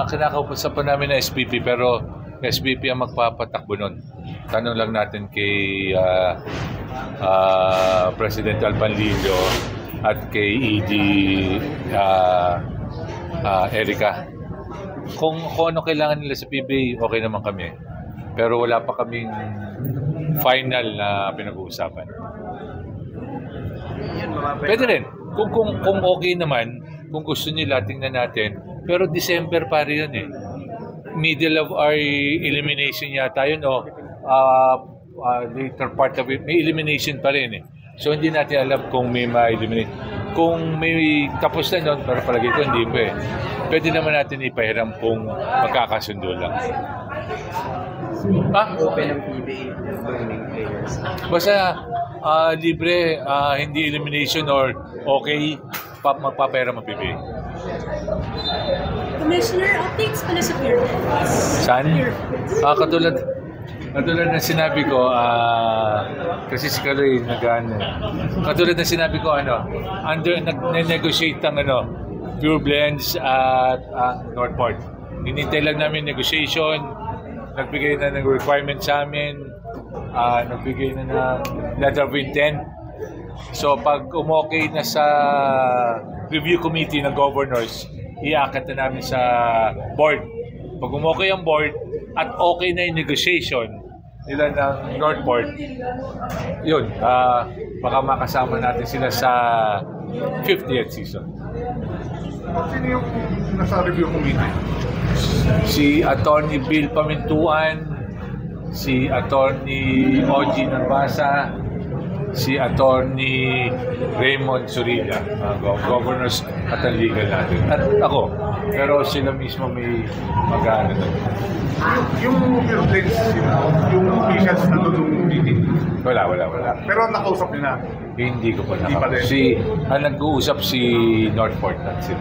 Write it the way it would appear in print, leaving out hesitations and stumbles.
Kinakausap pa namin na SPP pero SPP ang magpapatakbo nun. Tanong lang natin kay President Alpanlillo at kay ED Erica. Kung ano kailangan nila sa PBA, okay naman kami. Pero wala pa kaming final na pinag-uusapan. Pwede rin. Kung okay naman, kung gusto nila, tingnan natin. Pero December pa rin yan eh. Middle of our elimination yata yun o later part of it, may elimination pa rin eh. So hindi natin alam kung may ma-eliminate. Kung may tapos na yun, pero palagi ko hindi pa eh. Pwede naman natin ipahiram kung magkakasundo lang. Open ang PBA burning players. Basta libre, hindi elimination or okay, magpapera mapibig. Commissioner, updates pala sa pyramids. Saan? Katulad ng sinabi ko, kasi si Kaloy katulad ng sinabi ko, nag-negotiate ang Pure Blends at Northport. Hinintay lang namin negotiation, nagbigay na ng requirement sa amin, nagbigay na ng letter of intent. So pag umokay na sa review committee ng governors, iaakit na namin sa board. Pag umokay ang board at okay na yung negotiation nila ng Northport, yun, baka makasama natin sila sa 50th season. Sino yung nasa review committee? Si Attorney Bill Pamintuan, si Attorney Ogie Narbasa, si Attorney Raymond Surilla, governors at ang legal natin. At ako, pero sila mismo may mag-ano doon. Yung Pure Blends, yung officials na doon yung meeting? Wala. Pero nakausap niyo na? Hindi ko pa Hindi pa nakausap. din. Ang nag-uusap si Northport. That's it.